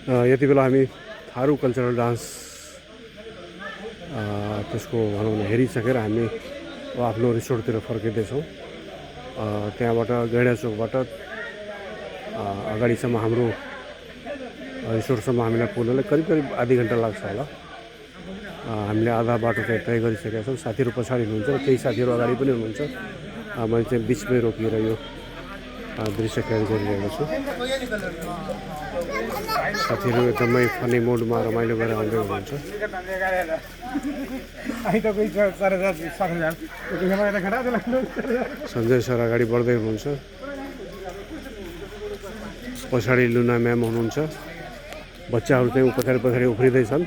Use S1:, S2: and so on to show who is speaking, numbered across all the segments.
S1: यति बेला हामी थारू कल्चरल डान्स त्यसको भनौँ न हेरिसकेर हामी आफ्नो रिसोर्टतिर फर्किँदैछौँ। त्यहाँबाट गैँडा चोकबाट अगाडिसम्म हाम्रो रिसोर्टसम्म हामीलाई पुग्नलाई करिब आधी घन्टा लाग्छ होला। हामीले आधा बाटो चाहिँ तय गरिसकेका छौँ। साथीहरू पछाडि हुनुहुन्छ र केही साथीहरू अगाडि पनि हुनुहुन्छ। मैले चाहिँ बिचमै रोकिएर यो दृश्य कैद गरिरहेको छु। साथीहरू एकदमै फनी मोडमा रमाइलो गरेर आउँदै हुनुहुन्छ। सञ्जय सर अगाडि बढ्दै हुनुहुन्छ। पछाडि लुना म्याम हुनुहुन्छ। बच्चाहरू चाहिँ पछाडि उफ्रिँदैछन्।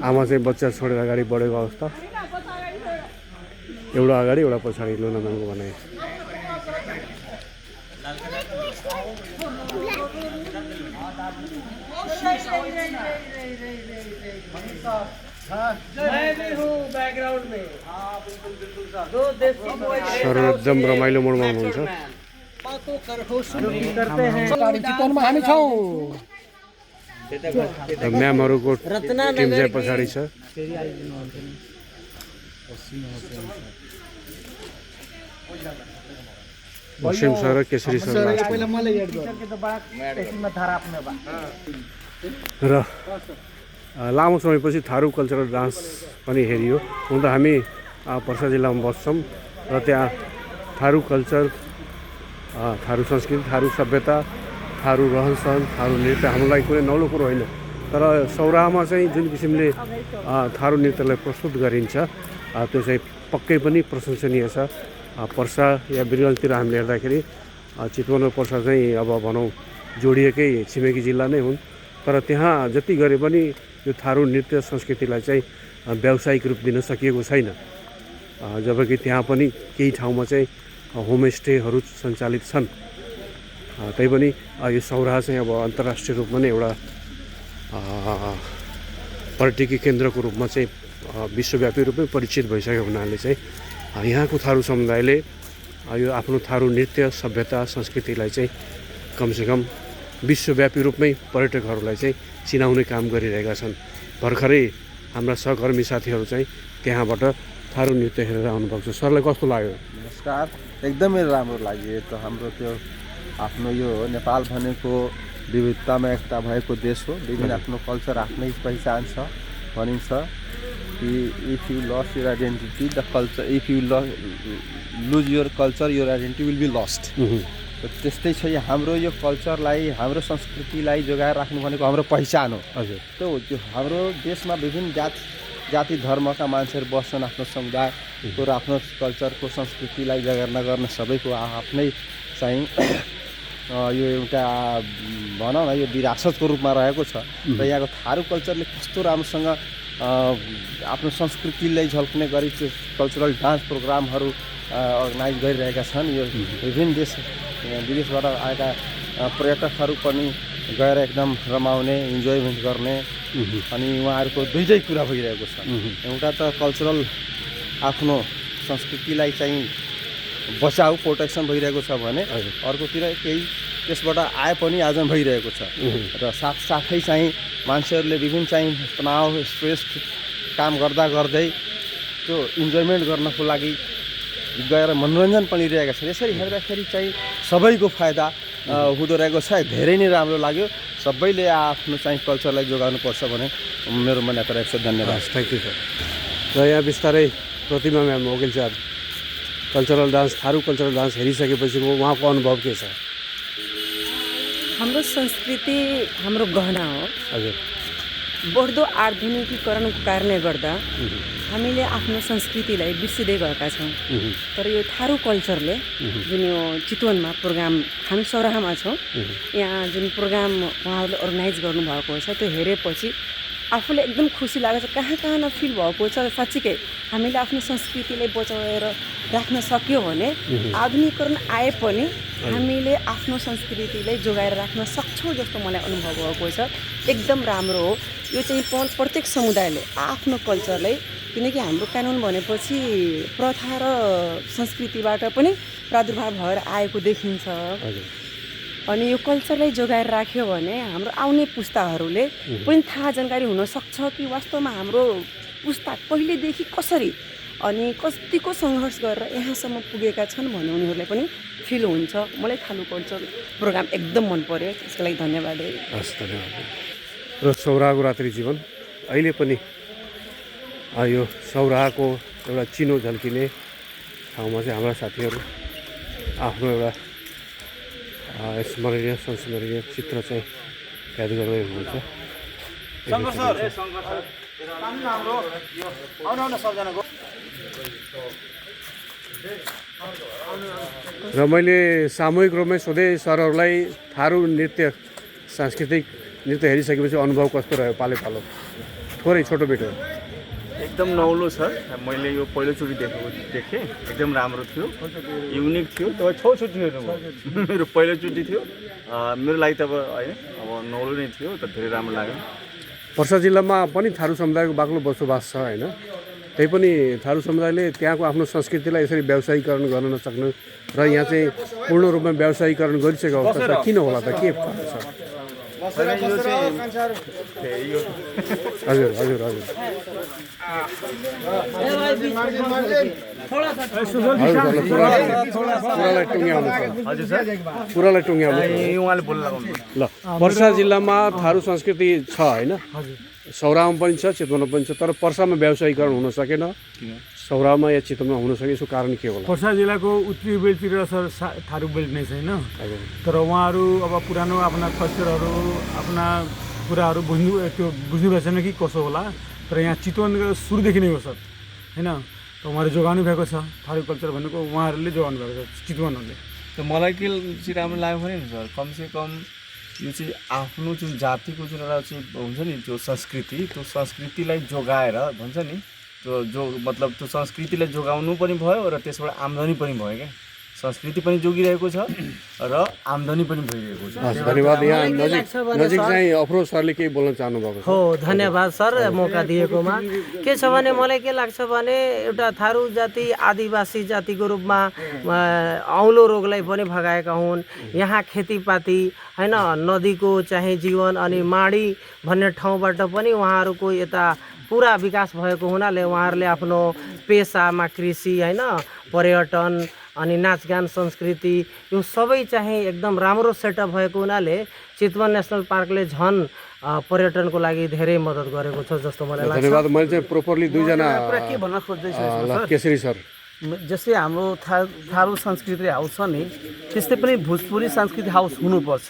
S1: आमा चाहिँ बच्चा छोडेर अगाडि बढेको अवस्था। एउटा अगाडि एउटा पछाडि लुना म्यामको भनाइ। सर एकदम रमाइलो मोडमा हुनुहुन्छ। म्यामहरूको टिम चाहिँ पछाडि छ। वसिम सर र केसरी सर र लामो समयपछि थारू कल्चरल डान्स पनि हेरियो। हुन त हामी पर्सा जिल्लामा बस्छौँ र त्यहाँ थारू कल्चर, थारू संस्कृति, थारू सभ्यता, थारू रहनसहन, थारू नृत्य हामीलाई कुनै नौलो कुरो होइन। तर सौराहामा चाहिँ जुन किसिमले थारू नृत्यलाई प्रस्तुत गरिन्छ त्यो चाहिँ पक्कै पनि प्रशंसनीय छ। पर्सा या बिरगन्जतिर हामीले हेर्दाखेरि चितवन र पर्सा चाहिँ अब भनौँ जोडिएकै छिमेकी जिल्ला नै हुन्। तर त्यहाँ जति गरे पनि यो थारू नृत्य संस्कृतिलाई चाहिँ व्यावसायिक रूप दिन सकिएको छैन। जबकि त्यहाँ पनि केही ठाउँमा चाहिँ होमस्टेहरू सञ्चालित छन्। तैपनि यो सौराहा चाहिँ अब अन्तर्राष्ट्रिय रूपमा नै एउटा पर्यटकीय केन्द्रको रूपमा चाहिँ विश्वव्यापी रूपमै परिचित भइसकेको हुनाले चाहिँ यहाँको थारू समुदायले यो आफ्नो थारू नृत्य, सभ्यता, संस्कृतिलाई चाहिँ कमसेकम विश्वव्यापी रूपमै पर्यटकहरूलाई चाहिँ चिनाउने काम गरिरहेका छन्। भर्खरै हाम्रा सहकर्मी साथीहरू चाहिँ त्यहाँबाट थारू नृत्य हेरेर आउनुभएको छ। सरलाई कस्तो लाग्यो?
S2: नमस्कार, एकदमै राम्रो लाग्यो। त हाम्रो त्यो आफ्नो यो नेपाल भनेको विविधतामा एकता भएको देश हो। विभिन्न आफ्नो कल्चर, आफ्नै पहिचान छ। भनिन्छ कि if you lose your identity the culture, if you lose your culture your identity will be lost. त्यस्तै छ हाम्रो यो कल्चरलाई, हाम्रो संस्कृतिलाई जोगाएर राख्नु भनेको हाम्रो पहिचान हो।
S1: हजुर,
S2: त्यो हाम्रो देशमा विभिन्न जाति धर्मका मान्छेहरू बस्छन्। आफ्नो समुदायको र आफ्नो कल्चरको संस्कृतिलाई जगेर्ना गर्न सबैको आफ्नै चाहिँ यो एउटा भनौँ न यो विरासतको रूपमा रहेको छ। र यहाँको थारू कल्चरले कस्तो राम्रोसँग आफ्नो संस्कृतिलाई झल्क्ने गरी कल्चरल डान्स प्रोग्रामहरू अर्गनाइज गरिरहेका छन्। यो विभिन्न विदेशबाट आएका पर्यटकहरू पनि गएर एकदम रमाउने, इन्जोयमेन्ट गर्ने अनि उहाँहरूको दुईटै कुरा भइरहेको छ। एउटा त कल्चरल आफ्नो संस्कृतिलाई चाहिँ बचाउ, प्रोटेक्सन भइरहेको छ भने अर्कोतिर केही त्यसबाट आए पनि आर्जन भइरहेको छ। र साथसाथै चाहिँ मान्छेहरूले विभिन्न चाहिँ तनाव, स्ट्रेस काम गर्दै त्यो इन्जोयमेन्ट गर्नको लागि गएर मनोरञ्जन पनि लिइरहेका छन्। यसरी हेर्दाखेरि चाहिँ सबैको फाइदा हुँदो रहेको छ। धेरै नै राम्रो लाग्यो। सबैले आफ्नो चाहिँ कल्चरलाई जोगाउनुपर्छ भने मेरो मान्यता रहेको छ। धन्यवाद।
S1: Thank you sir. र यहाँ बिस्तारै प्रतिमा म्याम वकिल sir cultural dance, Tharu cultural dance हेरिसकेपछिको उहाँको अनुभव के छ?
S3: हाम्रो संस्कृति हाम्रो गहना हो।
S1: हजुर,
S3: बढ्दो आधुनिकीकरणको कारणले गर्दा हामीले आफ्नो संस्कृतिलाई बिर्सिँदै गएका छौँ। तर यो थारू कल्चरले जुन यो चितवनमा प्रोग्राम, हामी सौराहामा छौँ, यहाँ जुन प्रोग्राम उहाँहरूले अर्गनाइज गर्नुभएको छ त्यो हेरेपछि आफूले एकदम खुसी लागेको छ। कहाँ न फिल भएको छ। साँच्चीकै हामीले आफ्नो संस्कृतिलाई बचाएर राख्न सक्यो भने आधुनिकीकरण आए पनि हामीले आफ्नो संस्कृतिलाई जोगाएर राख्न सक्छौँ जस्तो मलाई अनुभव भएको छ। एकदम राम्रो हो यो चाहिँ। प्रत्येक समुदायले आफ्नो कल्चरलाई, किनकि हाम्रो कानुन भनेपछि प्रथा र संस्कृतिबाट पनि प्रादुर्भाव भएर आएको देखिन्छ। अनि यो कल्चरलाई जोगाएर राख्यो भने हाम्रो आउने पुस्ताहरूले पनि थाहा जानकारी हुनसक्छ कि वास्तवमा हाम्रो पुस्ता पहिलेदेखि कसरी अनि कतिको सङ्घर्ष गरेर यहाँसम्म पुगेका छन् भन्ने उनीहरूलाई पनि फिल हुन्छ। मलाई थारू कल्चर प्रोग्राम एकदम मन पर्यो, त्यसको लागि धन्यवाद है।
S1: हस्, धन्यवाद। र सौराहाको रात्रि जीवन अहिले पनि यो सौराहाको एउटा चिनो झल्किने ठाउँमा चाहिँ हाम्रा साथीहरू आफ्नो एउटा स्मरणीय संस्मरणीय चित्र चाहिँ याद गर्दै हुनुहुन्छ। र मैले सामूहिक रूपमै सोधेँ सरहरूलाई थारू नृत्य सांस्कृतिक नृत्य हेरिसकेपछि अनुभव कस्तो रह्यो? पालो पालो थोरै छोटो बेटो।
S4: एकदम नौलो छ। मैले यो पहिलोचोटि देखेँ, एकदम राम्रो थियो, युनिक थियो। तपाईँ छौचोटि हेर्नुभयो, मेरो पहिलोचोटि थियो। मेरो लागि त अब नौलो नै थियो, तर धेरै राम्रो लाग्यो।
S1: पर्सा जिल्लामा पनि थारू समुदायको बाक्लो बसोबास छ होइन? त्यही पनि थारू समुदायले त्यहाँको आफ्नो संस्कृतिलाई यसरी व्यावसायीकरण गर्न नसक्नु र यहाँ चाहिँ पूर्ण रूपमा व्यावसायीकरण गरिसकेको अवस्था छ। किन होला त? के कारण छ? हजुर हजुर हजुर कुरालाई टुङ्ग्याउनु ल। पर्सा जिल्लामा थारू संस्कृति छ होइन? सौराहामा पनि छ, चितवनमा पनि छ, तर पर्सामा व्यावसायीकरण हुन सकेन, सौराहामा या चितवनमा हुन सके। यसको कारण के होला?
S5: पर्सा जिल्लाको उत्तरी बेल्टतिर सर थारू बेल्ट नै छैन, तर उहाँहरू अब पुरानो आफ्ना कल्चरहरू आफ्ना कुराहरू बुझ्नु भएको छैन कि कसो होला। तर यहाँ चितवनको सुरुदेखि नै हो सर होइन, त उहाँहरू जोगाउनु भएको छ। थारू कल्चर भनेको उहाँहरूले जोगाउनु भएको छ चितवनहरूले।
S4: त मलाई के चाहिँ राम्रो लाग्यो भने नि सर, कमसेकम यो चाहिँ आफ्नो जुन जातिको जुन एउटा चाहिँ हुन्छ नि त्यो संस्कृतिलाई जोगाएर भन्छ नि त्यो मतलब त्यो संस्कृतिलाई जोगाउनु पनि भयो र त्यसबाट आम्दानी पनि भयो क्या। संस्कृति पनि जोगिरहेको छ र आम्दानी पनि भइरहेको छ।
S1: धन्यवाद। यहाँ नजिक चाहिँ अफरोज सरले केही बोल्न चाहनुभएको छ?
S6: हो, धन्यवाद सर मौका दिएकोमा। के छ भने मलाई के लाग्छ भने एउटा थारू जाति आदिवासी जातिको रूपमा औलो रोगलाई पनि भगाएका हुन्। यहाँ खेतीपाती होइन, नदीको चाहिँ जीवन अनि माडी भन्ने ठाउँबाट पनि उहाँहरूको यता पुरा विकास भएको हुनाले उहाँहरूले आफ्नो पेसामा कृषि होइन, पर्यटन अनि नाचगान संस्कृति यो सबै चाहिँ एकदम राम्रो सेटअप भएको हुनाले चितवन नेसनल पार्कले झन् पर्यटनको लागि धेरै मद्दत गरेको छ जस्तो मलाई लाग्छ।
S1: धन्यवाद। मैले चाहिँ प्रोपरली दुईजना
S7: के भन्न खोज्दैछु
S1: केसरी सर,
S7: जस्तै हाम्रो थारू संस्कृति हाउस छ नि, त्यस्तै पनि भोजपुरी संस्कृति हाउस हुनुपर्छ,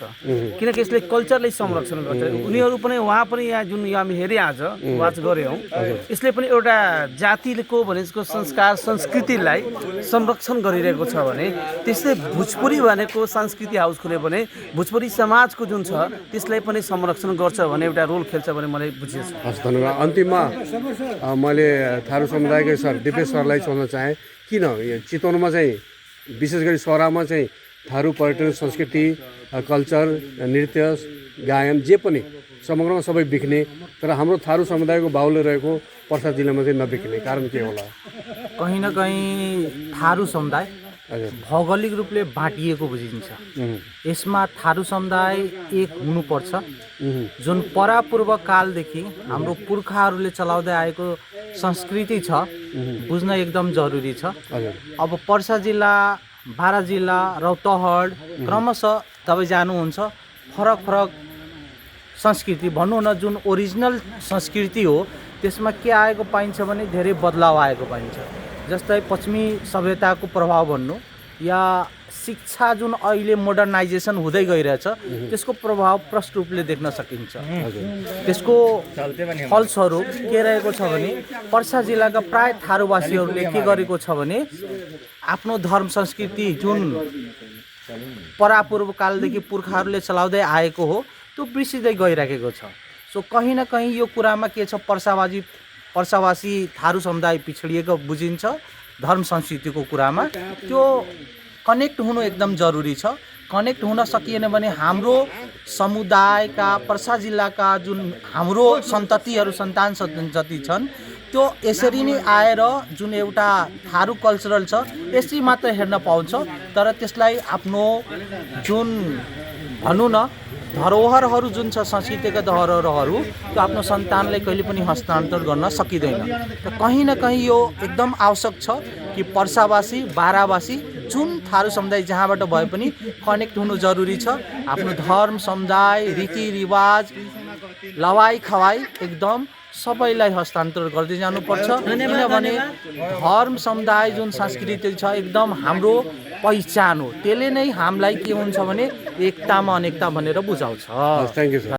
S7: किनकि यसले कल्चरलाई संरक्षण गर्छ। उनीहरू पनि उहाँ पनि यहाँ जुन हामी हेरेँ आज वाच गऱ्यौँ, यसले पनि एउटा जातिको भनेको संस्कार संस्कृतिलाई संरक्षण गरिरहेको छ भने त्यस्तै भोजपुरी भनेको संस्कृति हाउस खोल्यो भने भोजपुरी समाजको जुन छ त्यसलाई पनि संरक्षण गर्छ भने एउटा रोल खेल्छ भने मलाई बुझिएको छ।
S1: हस्, धन्यवाद। अन्तिममा मैले थारू समुदायकै सर दिपेश सरलाई सोध्न चाहेँ, किन चितवनमा चाहिँ विशेष गरी सौराहामा चाहिँ थारू पर्यटन संस्कृति कल्चर नृत्य गायन जे पनि समग्रमा सबै बिक्ने, तर हाम्रो थारू समुदायको बाहुल्य रहेको पर्सा जिल्लामा चाहिँ नबिक्ने कारण के होला?
S6: कहीँ न कहीँ थारू समुदाय भौगोलिक रूपले बाँडिएको बुझिन्छ। यसमा थारू समुदाय एक हुनुपर्छ। जुन परापूर्व कालदेखि हाम्रो पुर्खाहरूले चलाउँदै आएको संस्कृति छ बुझ्न एकदम जरुरी छ। अब पर्सा जिल्ला, बारा जिल्ला, रौतहट क्रमशः तपाईँ जानुहुन्छ फरक फरक संस्कृति भनौँ न, जुन ओरिजिनल संस्कृति हो त्यसमा के आएको पाइन्छ भने धेरै बदलाव आएको पाइन्छ। जस्तै पश्चिमी सभ्यताको प्रभाव भन्नु या शिक्षा जुन अहिले मोडर्नाइजेसन हुँदै गइरहेछ त्यसको प्रभाव प्रष्ट रूपले देख्न सकिन्छ। त्यसको फलस्वरूप के रहेको छ भने पर्सा जिल्लाका प्राय थारूवासीहरूले के गरेको छ भने आफ्नो धर्म संस्कृति जुन परापूर्व कालदेखि पुर्खाहरूले चलाउँदै आएको हो त्यो बिर्सिँदै गइराखेको छ। सो कहीँ न कहीँ यो कुरामा के छ, पर्सावासी थारू समुदाय पिछडिएको बुझिन्छ धर्म संस्कृतिको कुरामा। त्यो कनेक्ट हुनु एकदम जरुरी छ। कनेक्ट हुन सकिएन भने हाम्रो समुदायका पर्सा जिल्लाका जुन हाम्रो सन्ततिहरू सन्तान जति छन् त्यो यसरी नै आएर जुन एउटा थारू कल्चरल छ यसरी मात्र हेर्न पाउँछ। तर त्यसलाई आफ्नो जुन भनौँ न धरोहरहरू जुन छ संस्कृतिका धरोहरहरू त्यो आफ्नो सन्तानलाई कहिले पनि हस्तान्तरण गर्न सकिँदैन। र कहीँ न कहीँ यो एकदम आवश्यक छ कि पर्सावासी बारावासी जुन थारू समुदाय जहाँबाट भए पनि कनेक्ट हुनु जरुरी छ। आफ्नो धर्म समुदाय रीतिरिवाज लवाई खवाई एकदम सबैलाई हस्तान्तरण गर्दै जानुपर्छ। किनभने धर्म समुदाय जुन संस्कृति छ एकदम हाम्रो पहिचान हो। त्यसले नै हामीलाई के हुन्छ भने एकतामा अनेकता भनेर बुझाउँछ।
S1: Thank you sir.